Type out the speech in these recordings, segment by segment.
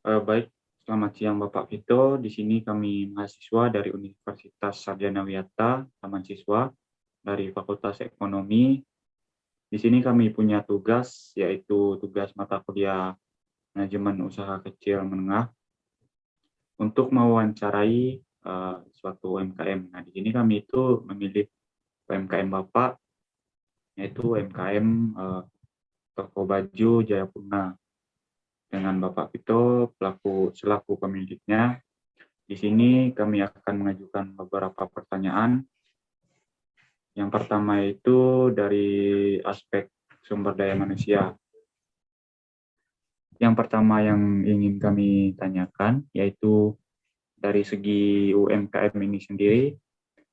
Baik, selamat siang Bapak Vito. Di sini kami mahasiswa dari Universitas Sarjana Wiyata, Taman Siswa, dari Fakultas Ekonomi. Di sini kami punya tugas, yaitu tugas mata kuliah Manajemen Usaha Kecil Menengah, untuk mewawancarai suatu UMKM. Nah, di sini kami itu memilih UMKM Bapak, yaitu UMKM Toko Baju Jayapurna, dengan Bapak Vito selaku pemiliknya. Di sini kami akan mengajukan beberapa pertanyaan. Yang pertama itu dari aspek sumber daya manusia. Yang pertama yang ingin kami tanyakan yaitu dari segi UMKM ini sendiri,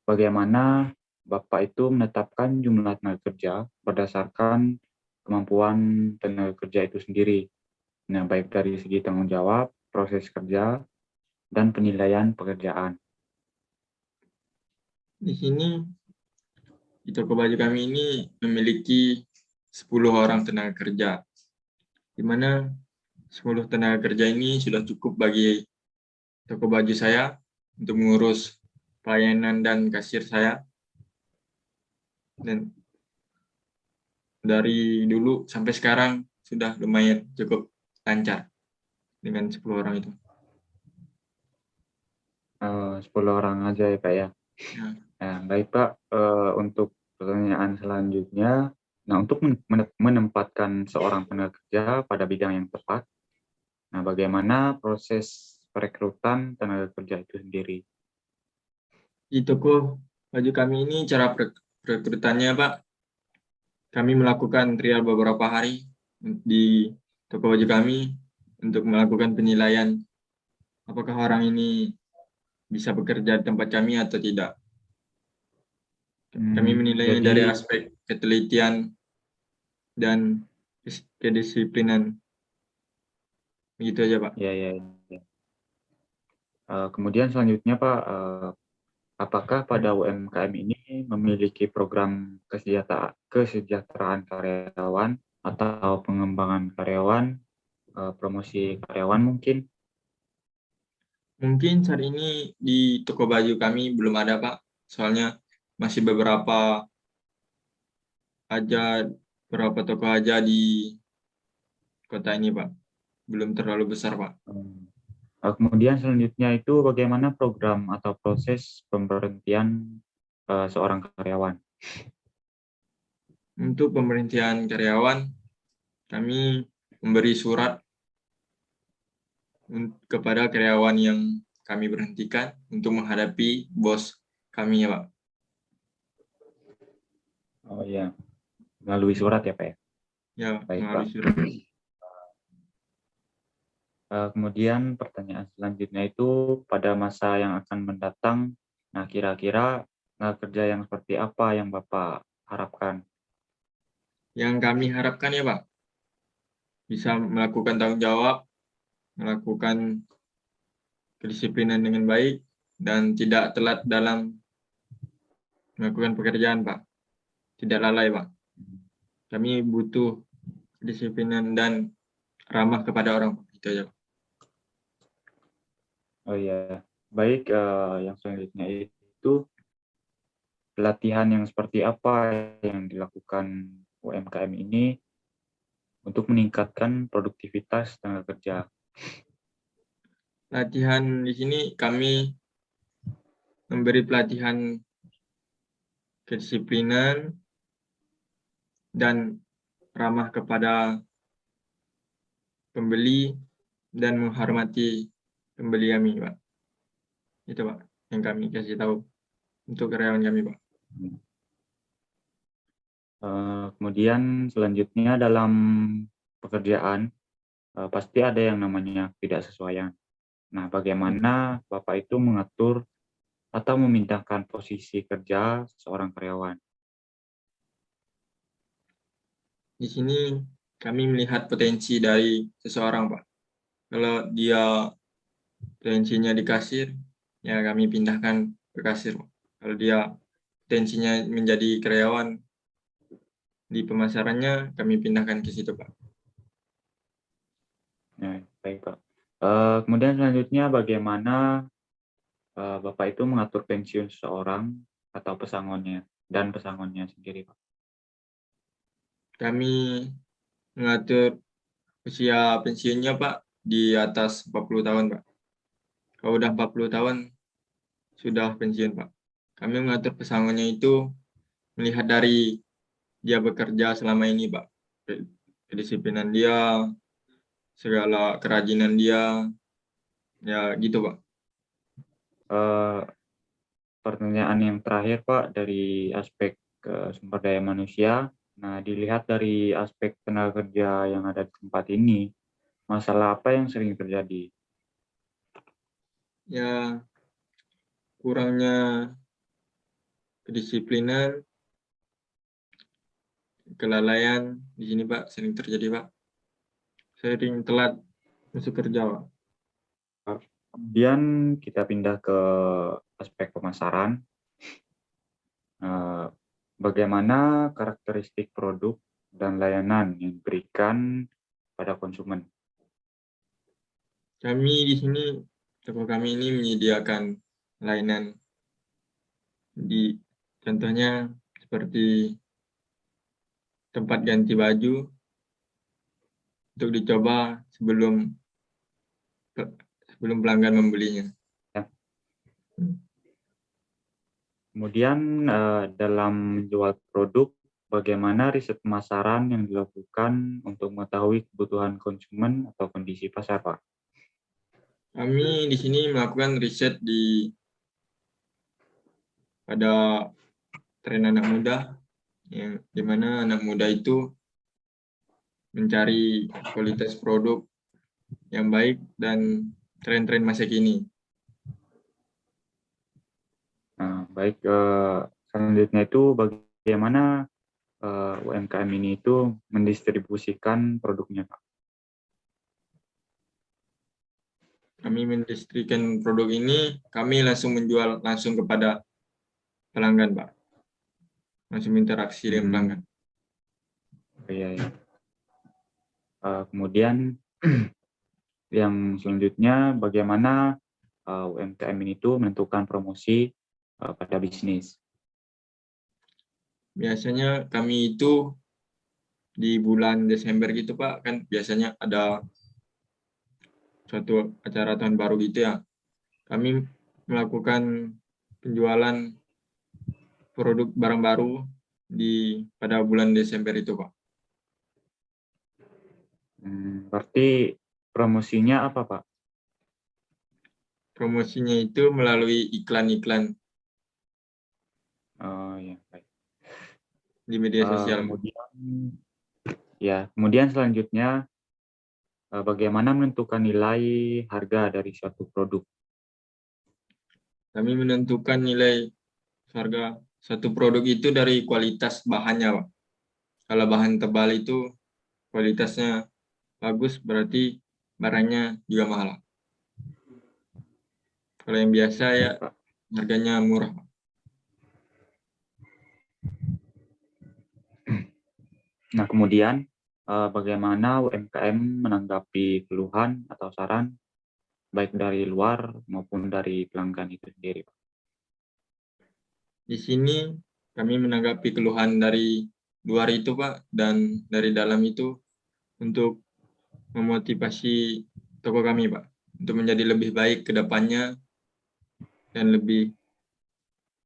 bagaimana Bapak itu menetapkan jumlah tenaga kerja berdasarkan kemampuan tenaga kerja itu sendiri. Nah, baik dari segi tanggung jawab, proses kerja, dan penilaian pekerjaan. Di sini, di toko baju kami ini memiliki 10 orang tenaga kerja, di mana 10 tenaga kerja ini sudah cukup bagi toko baju saya untuk mengurus pelayanan dan kasir saya. Dan dari dulu sampai sekarang sudah lumayan cukup lancar dengan 10 orang itu. 10 orang aja ya Pak ya. Ya. Nah, baik Pak, untuk pertanyaan selanjutnya, nah untuk menempatkan seorang tenaga kerja pada bidang yang tepat, nah bagaimana proses perekrutan tenaga kerja itu sendiri? Di toko baju kami ini cara perekrutannya, Pak, kami melakukan trial beberapa hari di toko baju kami untuk melakukan penilaian apakah orang ini bisa bekerja di tempat kami atau tidak. Kami menilainya dari Jadi aspek ketelitian dan kedisiplinan. Begitu aja, Pak. ya ya. Ya. Kemudian selanjutnya Pak, apakah pada UMKM ini memiliki program kesejahteraan karyawan atau pengembangan karyawan, promosi karyawan mungkin? Mungkin saat ini di toko baju kami belum ada, Pak. Soalnya masih beberapa toko aja di kota ini, Pak. Belum terlalu besar, Pak. Kemudian selanjutnya itu bagaimana program atau proses pemberhentian seorang karyawan? Untuk pemberhentian karyawan, kami memberi surat kepada karyawan yang kami berhentikan untuk menghadapi bos kami, ya, Pak. Oh iya, melalui surat ya Pak ya? Ya, Baik Pak. melalui surat. Kemudian pertanyaan selanjutnya itu pada masa yang akan mendatang, nah kira-kira kerja yang seperti apa yang Bapak harapkan? Yang kami harapkan, ya, Pak, bisa melakukan tanggung jawab, melakukan kedisiplinan dengan baik, dan tidak telat dalam melakukan pekerjaan, Pak. Tidak lalai, Pak. Kami butuh kedisiplinan dan ramah kepada orang, Pak. Itu aja, Pak. Oh iya, baik, yang selanjutnya itu pelatihan yang seperti apa yang dilakukan UMKM ini untuk meningkatkan produktivitas tenaga kerja? Latihan di sini kami memberi pelatihan kedisiplinan dan ramah kepada pembeli dan menghormati pembeli kami, Pak. Itu, Pak, yang kami kasih tahu untuk karyawan kami, Pak. Kemudian selanjutnya dalam pekerjaan pasti ada yang namanya tidak sesuaian. Nah, bagaimana Bapak itu mengatur atau memindahkan posisi kerja seorang karyawan? Di sini kami melihat potensi dari seseorang, Pak. Kalau dia potensinya di kasir, ya kami pindahkan ke kasir, Pak. Kalau dia potensinya menjadi karyawan di pemasarannya, kami pindahkan ke situ, Pak. Nah, baik Pak. Kemudian selanjutnya bagaimana Bapak itu mengatur pensiun seseorang atau pesangonnya dan pesangonnya sendiri, Pak? Kami mengatur usia pensiunnya, Pak, di atas 40 tahun, Pak. Kalau udah 40 tahun, sudah pensiun, Pak. Kami mengatur pesangonnya itu melihat dari dia bekerja selama ini, Pak. Kedisiplinan dia, segala kerajinan dia, ya gitu, Pak. Eh, Pertanyaan yang terakhir, Pak, dari aspek sumber daya manusia. Nah, dilihat dari aspek tenaga kerja yang ada di tempat ini, masalah apa yang sering terjadi? Ya, kurangnya kedisiplinan, kelalaian di sini, Pak, sering terjadi, Pak. Sering telat masuk kerja, Pak. Kemudian kita pindah ke aspek pemasaran. Eh, Bagaimana karakteristik produk dan layanan yang diberikan pada konsumen? Kami di sini, toko kami ini menyediakan layanan di contohnya seperti tempat ganti baju untuk dicoba sebelum pelanggan membelinya. Ya. Kemudian dalam menjual produk, bagaimana riset pemasaran yang dilakukan untuk mengetahui kebutuhan konsumen atau kondisi pasar, Pak? Kami di sini melakukan riset pada tren anak muda, yang dimana anak muda itu mencari kualitas produk yang baik dan tren-tren masa kini. Nah, baik, selanjutnya itu bagaimana UMKM ini itu mendistribusikan produknya, Pak? Kami mendistribusikan produk ini, kami langsung menjual langsung kepada pelanggan, Pak. Langsung interaksi dengan pelanggan. Iya, ya. Kemudian yang selanjutnya bagaimana UMKM ini tuh menentukan promosi pada bisnis? Biasanya kami itu di bulan Desember gitu, Pak, kan biasanya ada suatu acara tahun baru gitu ya. Kami melakukan penjualan produk barang baru pada bulan Desember itu, Pak. Berarti promosinya apa, Pak? Promosinya itu melalui iklan-iklan Oh, ya, baik. di media sosial. Kemudian selanjutnya bagaimana menentukan nilai harga dari suatu produk? Kami menentukan nilai harga satu produk itu dari kualitas bahannya, Pak. Kalau bahan tebal itu kualitasnya bagus, berarti barangnya juga mahal. Kalau yang biasa ya Pak. harganya murah, Pak. Nah, kemudian bagaimana UMKM menanggapi keluhan atau saran baik dari luar maupun dari pelanggan itu sendiri, Pak? Di sini kami menanggapi keluhan dari luar itu, Pak, dan dari dalam itu untuk memotivasi toko kami, Pak, untuk menjadi lebih baik ke depannya dan lebih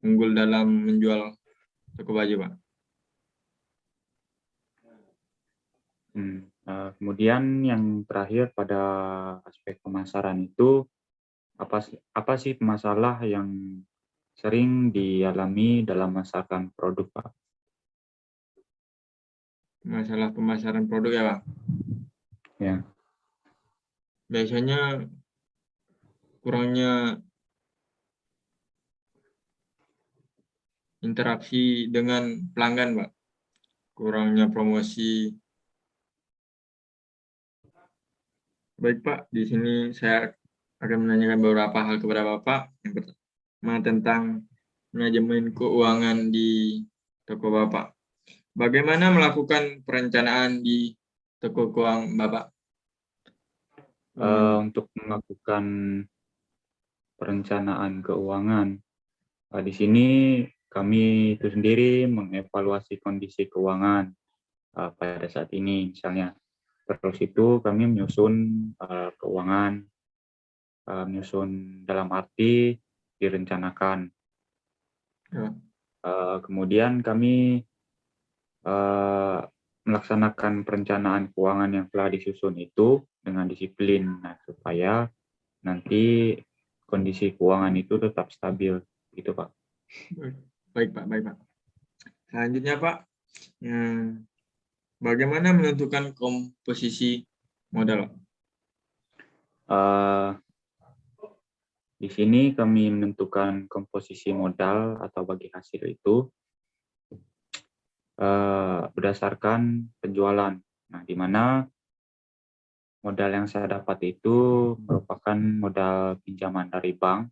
unggul dalam menjual toko baju, Pak. Kemudian yang terakhir pada aspek pemasaran itu apa sih masalah yang sering dialami dalam memasarkan produk, Pak? Masalah pemasaran produk ya, Pak. Ya. Biasanya kurangnya interaksi dengan pelanggan, Pak. Kurangnya promosi. Baik, Pak, di sini saya akan menanyakan beberapa hal kepada Bapak. Yang pertama tentang manajemen keuangan di toko Bapak. Bagaimana melakukan perencanaan di toko keuangan Bapak? Untuk melakukan perencanaan keuangan, di sini kami itu sendiri mengevaluasi kondisi keuangan pada saat ini misalnya. Terus itu kami menyusun keuangan, menyusun dalam arti direncanakan. Ya. Kemudian kami melaksanakan perencanaan keuangan yang telah disusun itu dengan disiplin, supaya nanti kondisi keuangan itu tetap stabil, gitu Pak. Baik Pak, baik Pak. Selanjutnya Pak, bagaimana menentukan komposisi modal? Di sini kami menentukan komposisi modal atau bagi hasil itu berdasarkan penjualan. Nah, di mana modal yang saya dapat itu merupakan modal pinjaman dari bank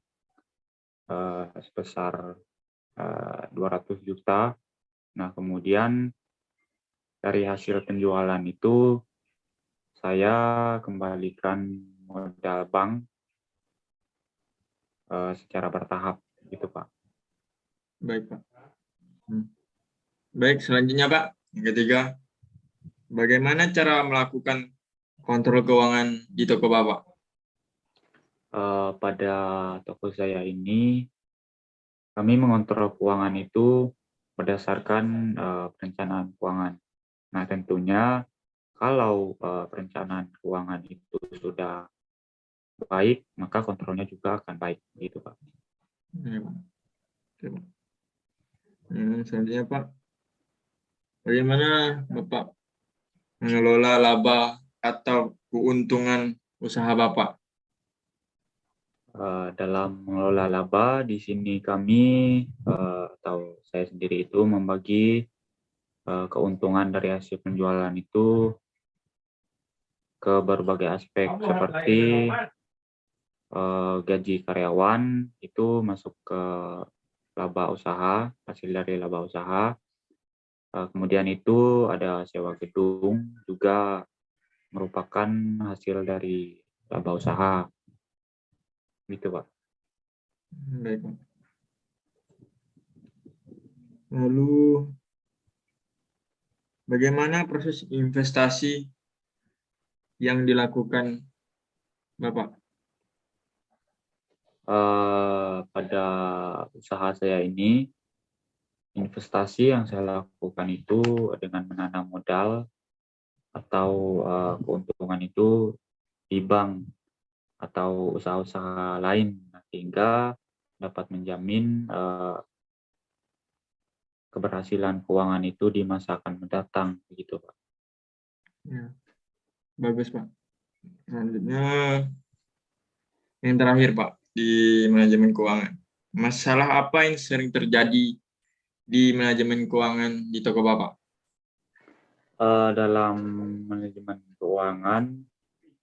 sebesar 200 juta. Nah, kemudian dari hasil penjualan itu saya kembalikan modal bank secara bertahap, gitu Pak. Baik Pak. Baik, selanjutnya Pak, yang ketiga, bagaimana cara melakukan kontrol keuangan di toko Bapak? Pada toko saya ini, kami mengontrol keuangan itu berdasarkan perencanaan keuangan. Nah, tentunya kalau perencanaan keuangan itu sudah baik, maka kontrolnya juga akan baik, gitu Pak. Ya, Pak. Oke, Pak. Selanjutnya Pak, bagaimana Bapak mengelola laba atau keuntungan usaha Bapak? Dalam mengelola laba, di sini kami atau saya sendiri itu membagi keuntungan dari hasil penjualan itu ke berbagai aspek seperti gaji karyawan itu masuk ke laba usaha, hasil dari laba usaha. Kemudian itu ada sewa gedung juga merupakan hasil dari laba usaha, gitu Pak. Baik Pak. Lalu bagaimana proses investasi yang dilakukan Bapak? Pada usaha saya ini, investasi yang saya lakukan itu dengan menanam modal atau keuntungan itu di bank atau usaha-usaha lain, sehingga dapat menjamin keberhasilan keuangan itu di masa akan mendatang, begitu Pak. Ya, bagus Pak. Selanjutnya yang terakhir Pak, di manajemen keuangan. Masalah apa yang sering terjadi di manajemen keuangan di toko Bapak? Dalam manajemen keuangan,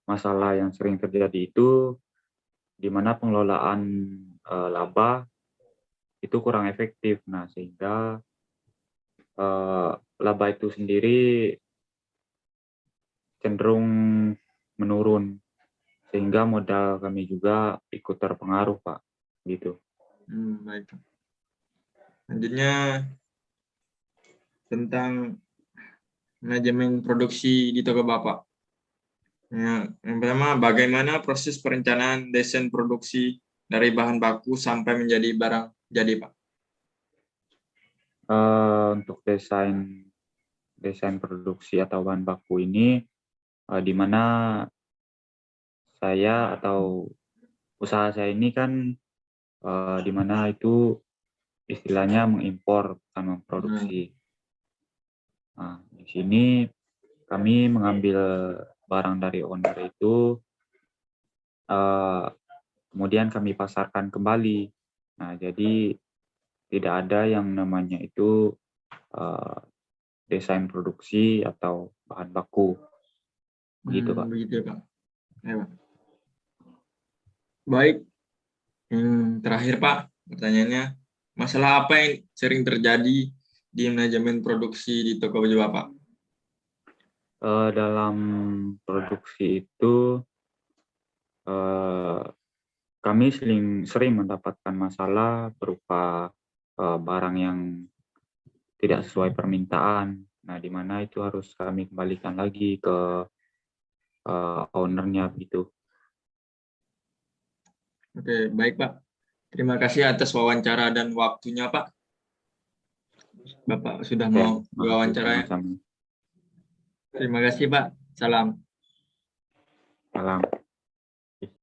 masalah yang sering terjadi itu di mana pengelolaan laba itu kurang efektif. Nah, sehingga laba itu sendiri cenderung menurun, sehingga modal kami juga ikut terpengaruh, Pak. Gitu. Baik. Selanjutnya tentang manajemen produksi di toko Bapak. Ya, yang pertama, bagaimana proses perencanaan desain produksi dari bahan baku sampai menjadi barang jadi, Pak? Untuk desain produksi atau bahan baku ini, di mana saya atau usaha saya ini kan di mana itu istilahnya mengimpor bukan memproduksi. Nah, di sini kami mengambil barang dari owner itu, kemudian kami pasarkan kembali. Nah, jadi tidak ada yang namanya itu desain produksi atau bahan baku. Begitu, Pak. Begitu ya, Pak. Ya, Pak. Baik, yang terakhir Pak, pertanyaannya, masalah apa yang sering terjadi di manajemen produksi di toko baju Bapak? Dalam produksi itu kami sering mendapatkan masalah berupa barang yang tidak sesuai permintaan. Nah, di mana itu harus kami kembalikan lagi ke ownernya begitu. Oke, baik Pak. Terima kasih atas wawancara dan waktunya Pak. Bapak sudah Oke, mau makasih diwawancara. sama-sama. Terima kasih Pak. Salam. Salam.